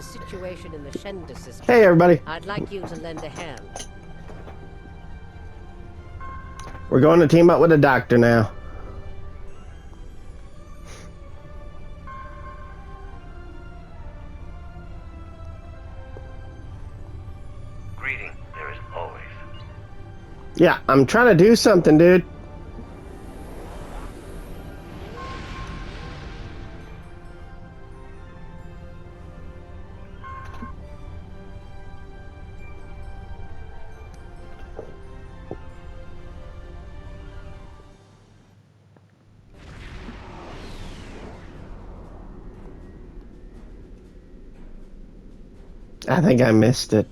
The situation in the Shenda system. Hey, everybody. I'd like you to lend a hand. We're going to team up with a doctor now. Greeting, there is always. Yeah, I'm trying to do something, dude. I think I missed it.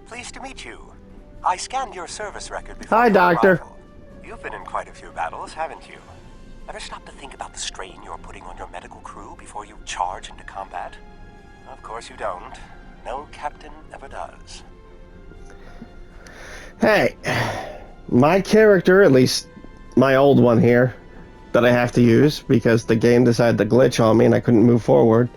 Pleased to meet you. I scanned your service record before Hi, your Doctor. arrival. You've been in quite a few battles, haven't you? Ever stop to think about the strain you're putting on your medical crew before you charge into combat? Of course you don't. No captain ever does. Hey, my character, at least my old one here, that I have to use because the game decided to glitch on me and I couldn't move forward.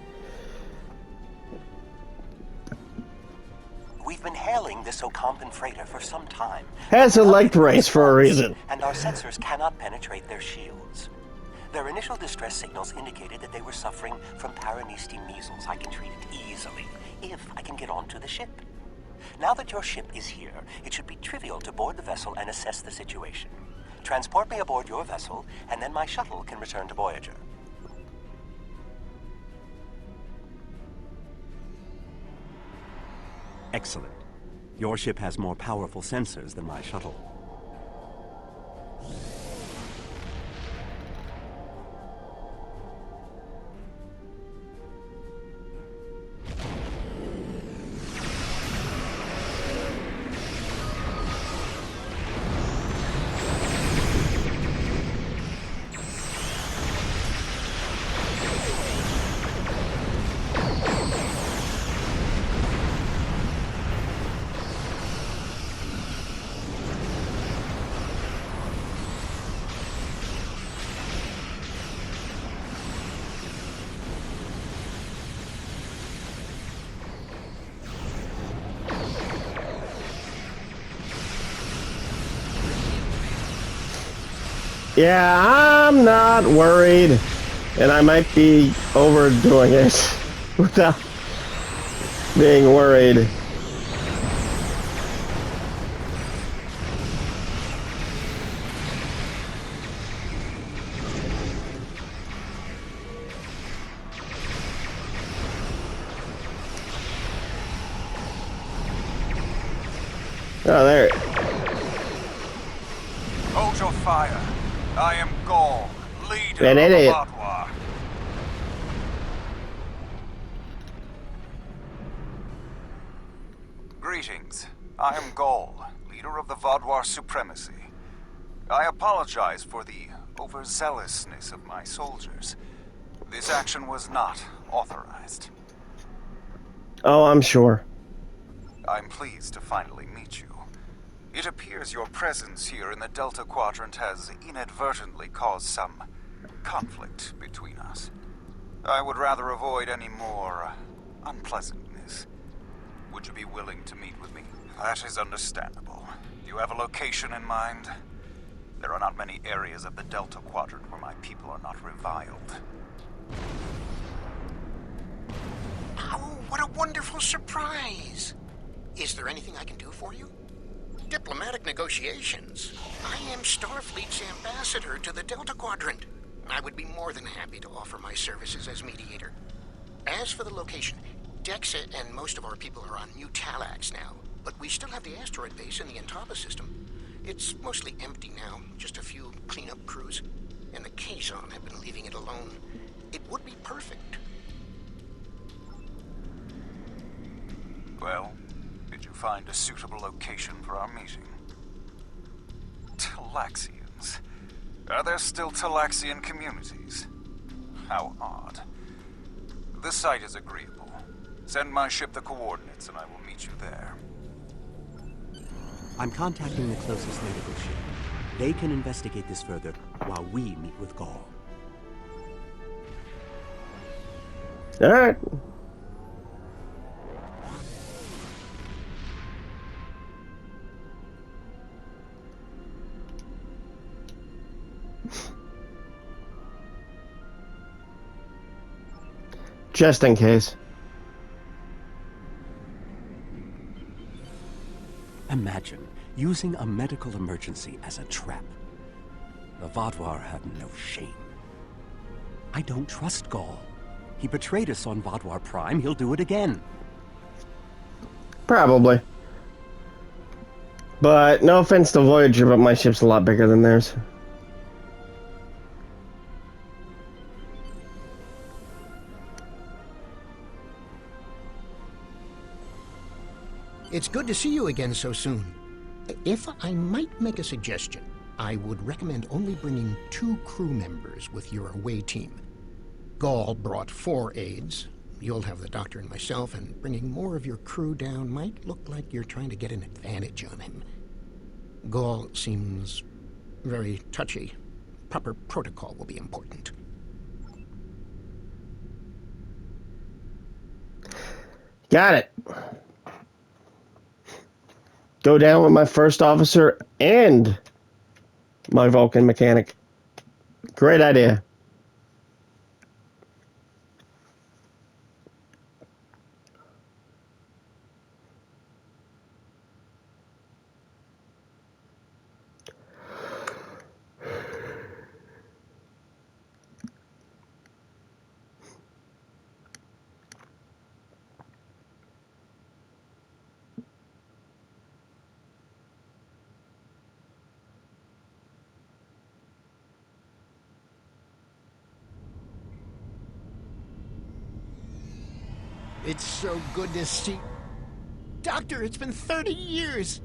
We've been hailing this Ocampan freighter for some time. Has a Without leg any brace for a response, reason. And our sensors cannot penetrate their shields. Their initial distress signals indicated that they were suffering from Paranesti measles. I can treat it easily, if I can get onto the ship. Now that your ship is here, it should be trivial to board the vessel and assess the situation. Transport me aboard your vessel, and then my shuttle can return to Voyager. Excellent. Your ship has more powerful sensors than my shuttle. Yeah, I'm not worried. And I might be overdoing it without being worried. Oh, there. Hold your fire. I am Gaul, leader An of the idiot. Vatwa. Greetings. I am Gaul, leader of the Vodwar Supremacy. I apologize for the overzealousness of my soldiers. This action was not authorized. Oh, I'm sure. I'm pleased to finally meet you. It appears your presence here in the Delta Quadrant has inadvertently caused some conflict between us. I would rather avoid any more unpleasantness. Would you be willing to meet with me? That is understandable. Do you have a location in mind? There are not many areas of the Delta Quadrant where my people are not reviled. Oh, what a wonderful surprise! Is there anything I can do for you? Diplomatic negotiations. I am Starfleet's ambassador to the Delta Quadrant. I would be more than happy to offer my services as mediator. As for the location, Dexa and most of our people are on New Talax now, but we still have the asteroid base in the Intaba system. It's mostly empty now, just a few cleanup crews, and the Kazon have been leaving it alone. It would be perfect. Well, did you find a suitable location for our meeting? Talaxians. Are there still Talaxian communities? How odd. The site is agreeable. Send my ship the coordinates and I will meet you there. I'm contacting the closest medical ship. They can investigate this further while we meet with Gaul. All right. Just in case. Imagine using a medical emergency as a trap. The Vaadwaur have no shame. I don't trust Gaul. He betrayed us on Vaadwaur Prime. He'll do it again. Probably. But no offense to Voyager, but my ship's a lot bigger than theirs. It's good to see you again so soon. If I might make a suggestion, I would recommend only bringing 2 crew members with your away team. Gaul brought 4 aides. You'll have the doctor and myself, and bringing more of your crew down might look like you're trying to get an advantage on him. Gaul seems very touchy. Proper protocol will be important. Got it. Go down with my first officer and my Vulcan mechanic. Great idea. It's so good to see... Doctor, it's been 30 years!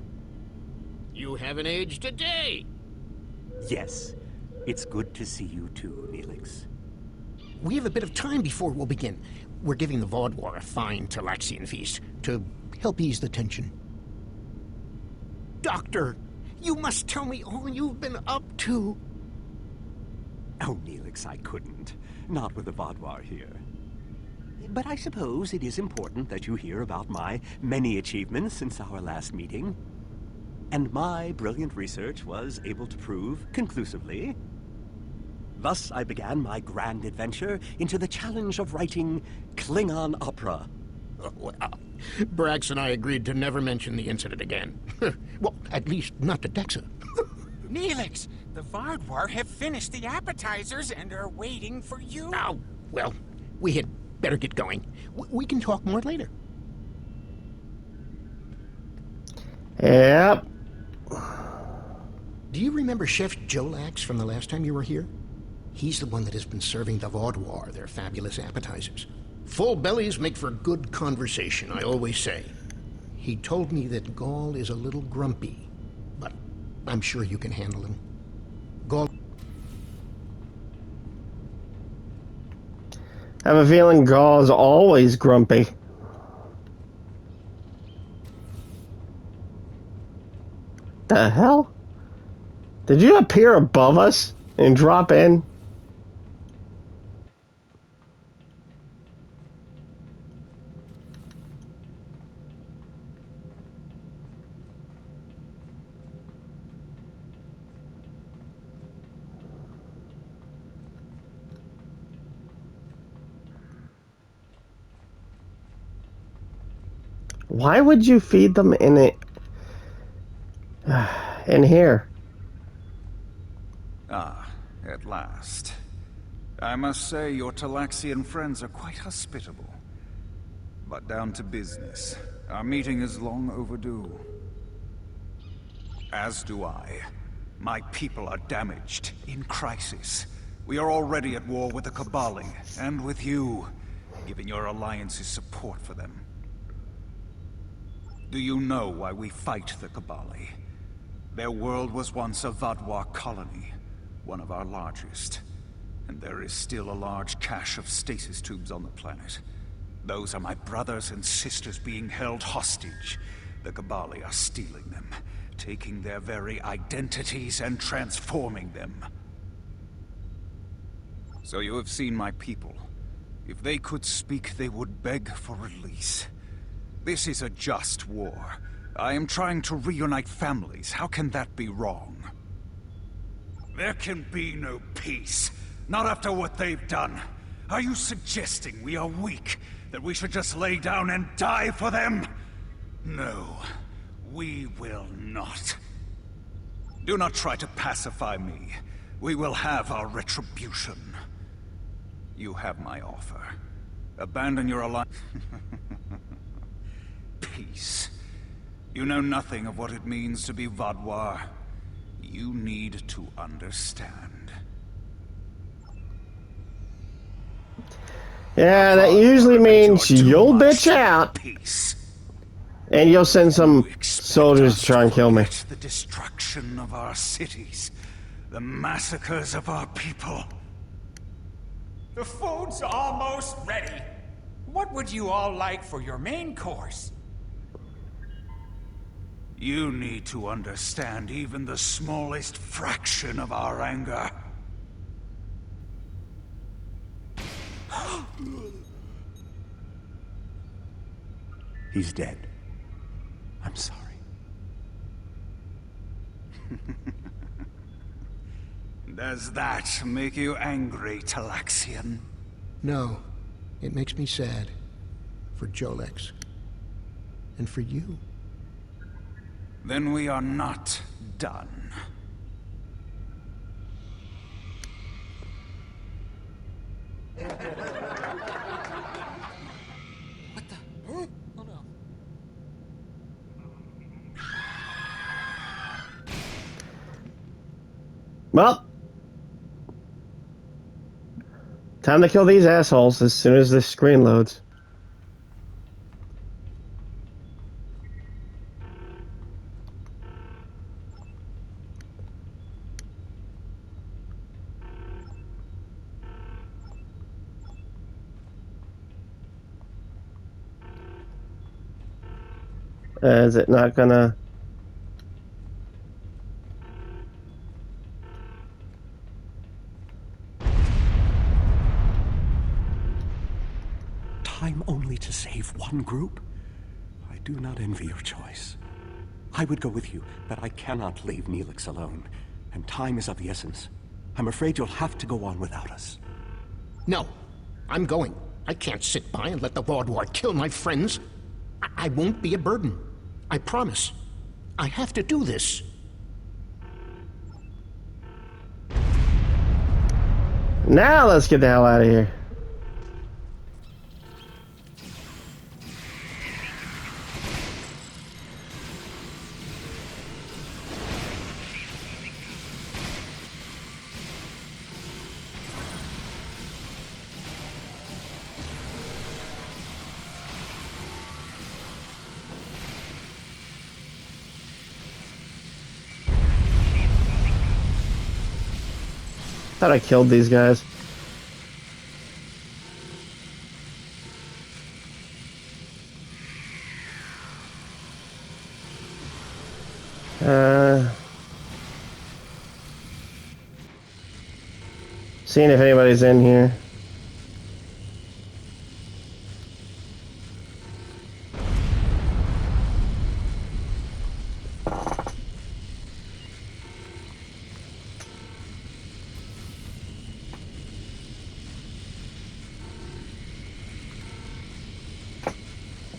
You haven't aged a day! Yes, it's good to see you too, Neelix. We have a bit of time before we'll begin. We're giving the Vaadwaur a fine Talaxian feast to help ease the tension. Doctor, you must tell me all you've been up to. Oh, Neelix, I couldn't. Not with the Vaadwaur here. But I suppose it is important that you hear about my many achievements since our last meeting. And my brilliant research was able to prove conclusively. Thus, I began my grand adventure into the challenge of writing Klingon opera. Well, Brax and I agreed to never mention the incident again. Well, at least not to Dexa. Neelix, the Vaadwaur have finished the appetizers and are waiting for you. Oh, well, we had better get going. We can talk more later. Yep. Do you remember Chef Jolax from the last time you were here? He's the one that has been serving the Vaadwaur their fabulous appetizers. Full bellies make for good conversation, I always say. He told me that Gaul is a little grumpy, but I'm sure you can handle him. Gaul... I have a feeling Gaul's always grumpy. The hell? Did you appear above us and drop in? Why would you feed them in it? In here? Ah, at last. I must say your Talaxian friends are quite hospitable. But down to business. Our meeting is long overdue. As do I. My people are damaged, in crisis. We are already at war with the Kabali, and with you, giving your alliance's support for them. Do you know why we fight the Kabali? Their world was once a Vaadwaur colony, one of our largest. And there is still a large cache of stasis tubes on the planet. Those are my brothers and sisters being held hostage. The Kabali are stealing them, taking their very identities and transforming them. So you have seen my people. If they could speak, they would beg for release. This is a just war. I am trying to reunite families. How can that be wrong? There can be no peace. Not after what they've done. Are you suggesting we are weak? That we should just lay down and die for them? No, we will not. Do not try to pacify me. We will have our retribution. You have my offer. Abandon your alliance. Peace. You know nothing of what it means to be Vaadwaur. You need to understand. Yeah, that usually means you'll bitch out, Peace. and you'll send some You expect soldiers us to try and kill me. forget the destruction of our cities, the massacres of our people. The food's almost ready. What would you all like for your main course? You need to understand even the smallest fraction of our anger. He's dead. I'm sorry. Does that make you angry, Talaxian? No, it makes me sad. For Jolex. And for you. Then we are not done. What the? Huh? Oh no. Well, time to kill these assholes as soon as this screen loads. Is it not gonna... Time only to save one group? I do not envy your choice. I would go with you, but I cannot leave Neelix alone. And time is of the essence. I'm afraid you'll have to go on without us. No, I'm going. I can't sit by and let the Vaadwaur kill my friends. I won't be a burden. I promise. I have to do this. Now let's get the hell out of here. Thought I killed these guys. Seeing if anybody's in here.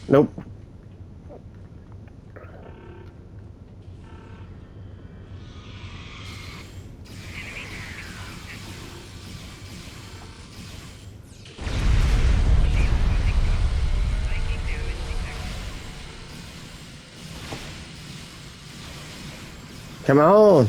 Nope. Come on.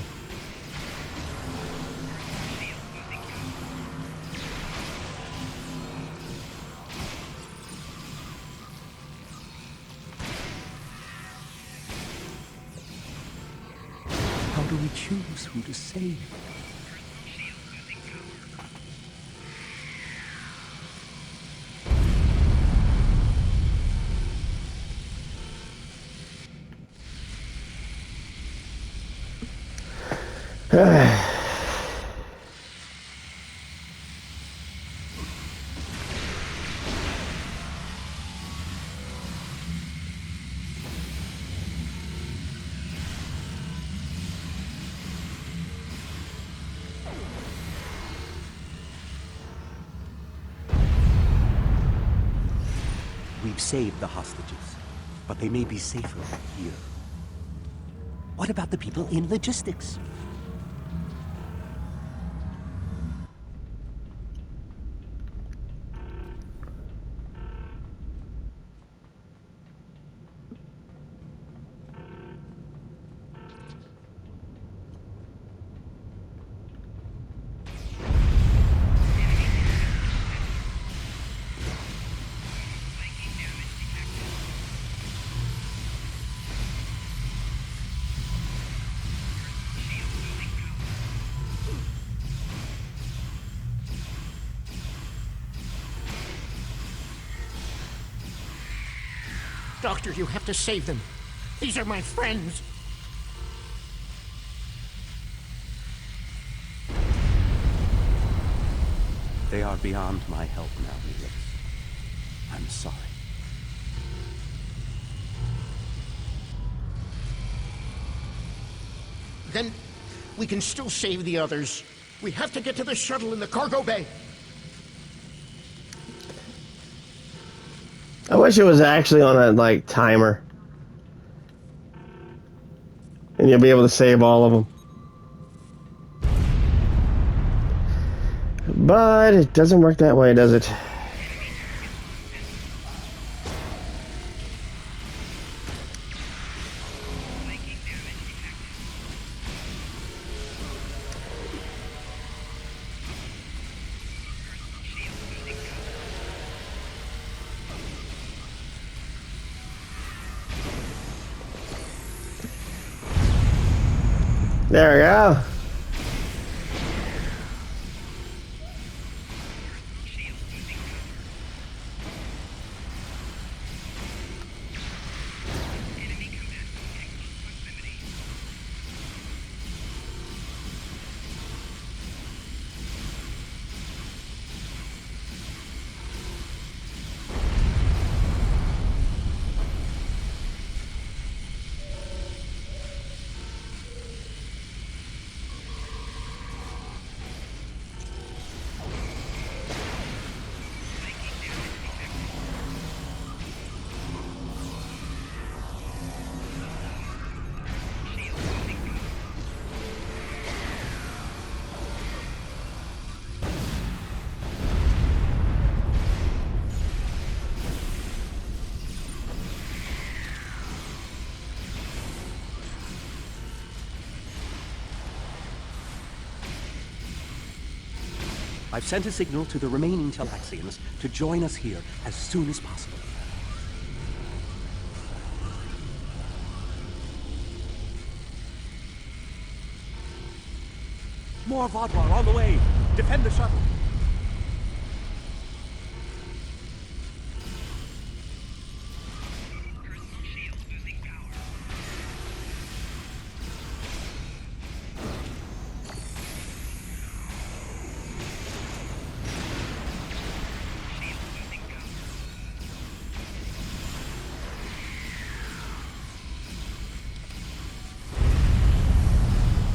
How do we choose who to save? We've saved the hostages, but they may be safer here. What about the people in logistics? Doctor, you have to save them. These are my friends. They are beyond my help now, Neelix. I'm sorry. Then we can still save the others. We have to get to the shuttle in the cargo bay. I wish it was actually on a, like, timer. And you'll be able to save all of them. But it doesn't work that way, does it? There we go. I've sent a signal to the remaining Talaxians to join us here as soon as possible. More Vaadwaur on the way! Defend the shuttle!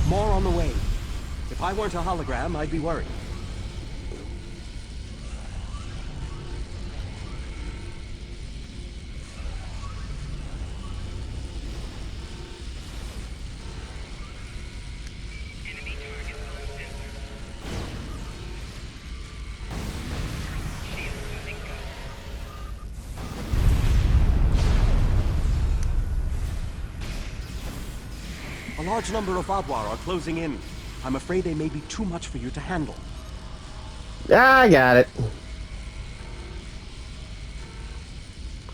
More on the way. If I weren't a hologram, I'd be worried. A large number of Vaadwaur are closing in. I'm afraid they may be too much for you to handle. I got it.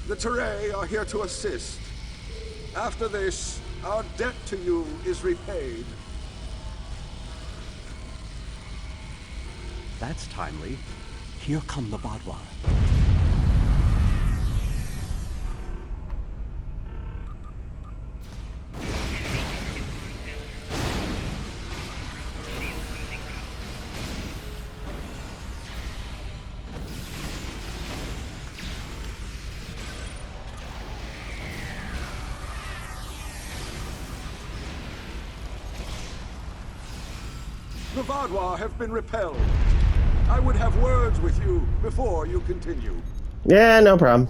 The Teray are here to assist. After this, our debt to you is repaid. That's timely. Here come the Vaadwaur. The Vaadwaur have been repelled. I would have words with you before you continue. Yeah, no problem.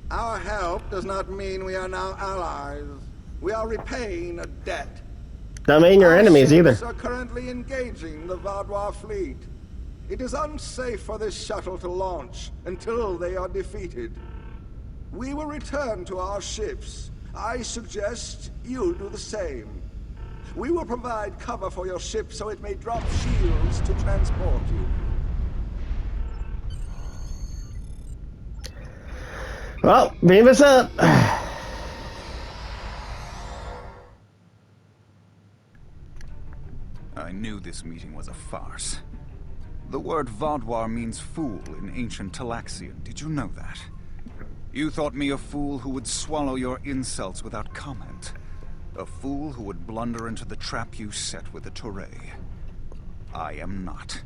Our help does not mean we are now allies. We are repaying a debt. Don't mean you're Our enemies either. ships are currently engaging the Vaadwaur fleet. It is unsafe for this shuttle to launch until they are defeated. We will return to our ships. I suggest you do the same. We will provide cover for your ship so it may drop shields to transport you. Well, beam us up. I knew this meeting was a farce. The word Vaadwaur means fool in ancient Talaxian. Did you know that? You thought me a fool who would swallow your insults without comment. A fool who would blunder into the trap you set with the Toray. I am not.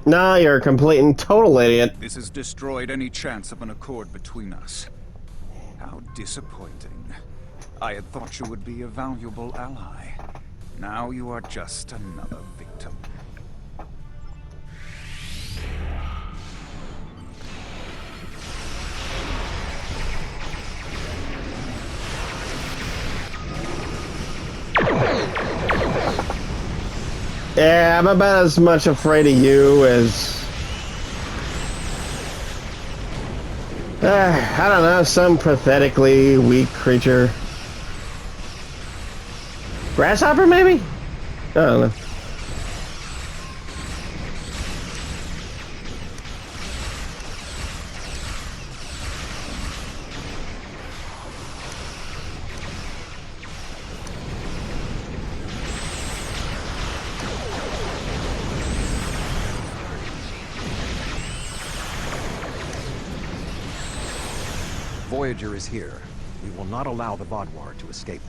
No, you're a complete and total idiot. This has destroyed any chance of an accord between us. How disappointing. I had thought you would be a valuable ally. Now you are just another victim. Yeah, I'm about as much afraid of you as... I don't know, some pathetically weak creature. Grasshopper, maybe? I don't know. Voyager is here. We will not allow the Vaadwaur to escape.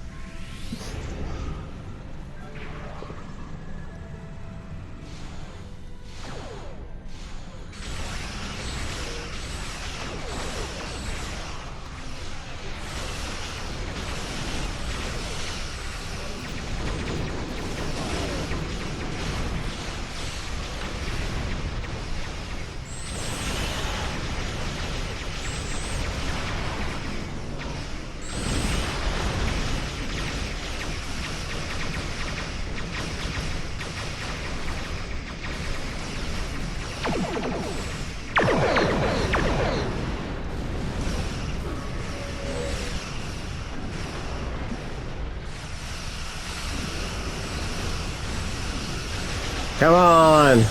Come on!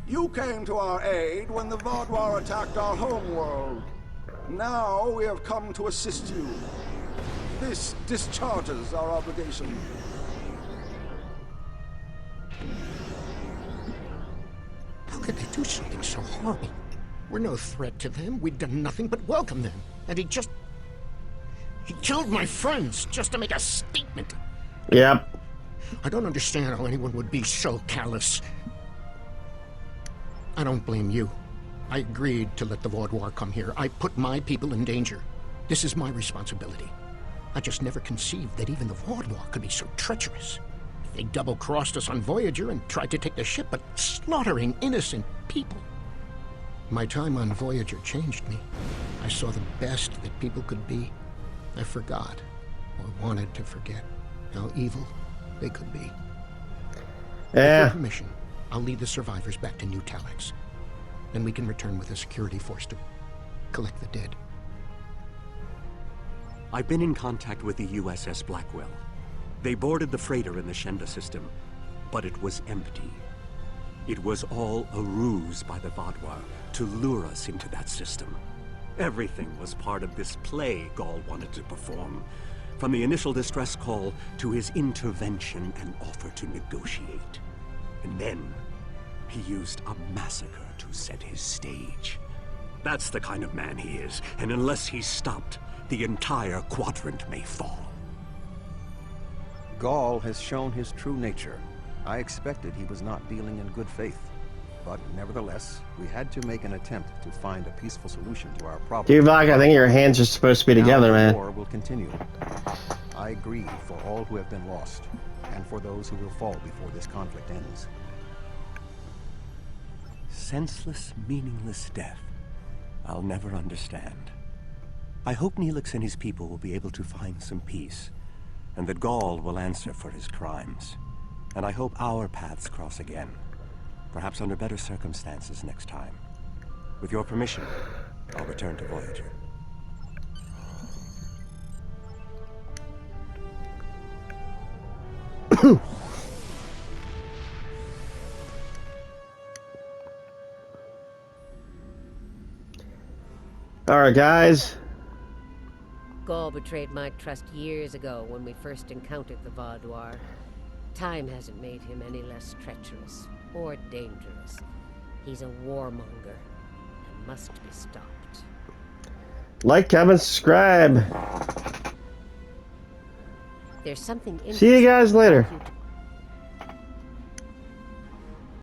You came to our aid when the Vaadwaur attacked our homeworld. Now we have come to assist you. This discharges our obligation. How could they do something so horrible? We're no threat to them. We've done nothing but welcome them. And he killed my friends just to make a statement. Yep. I don't understand how anyone would be so callous. I don't blame you. I agreed to let the Vaadwaur come here. I put my people in danger. This is my responsibility. I just never conceived that even the Vaadwaur could be so treacherous. They double-crossed us on Voyager and tried to take the ship, but slaughtering innocent people. My time on Voyager changed me. I saw the best that people could be. I forgot, or wanted to forget, how evil they could be. With your permission, I'll lead the survivors back to New Talax. Then we can return with a security force to collect the dead. I've been in contact with the USS Blackwell. They boarded the freighter in the Shenda system, but it was empty. It was all a ruse by the Vaadwaur to lure us into that system. Everything was part of this play Ghaul wanted to perform, from the initial distress call to his intervention and offer to negotiate. And then, he used a massacre to set his stage. That's the kind of man he is, and unless he's stopped, the entire quadrant may fall. Ghaul has shown his true nature. I expected he was not dealing in good faith. But nevertheless, we had to make an attempt to find a peaceful solution to our problem. Tuvok, I think your hands are supposed to be together, Now the man. war will continue. I grieve for all who have been lost, and for those who will fall before this conflict ends. Senseless, meaningless death. I'll never understand. I hope Neelix and his people will be able to find some peace, and that Gaul will answer for his crimes. And I hope our paths cross again, perhaps under better circumstances next time. With your permission, I'll return to Voyager. Alright, guys. Gaul betrayed my trust years ago when we first encountered the Vaadwaur. Time hasn't made him any less treacherous or dangerous. He's a warmonger and must be stopped. Like, comment, subscribe. There's something See you guys later. interesting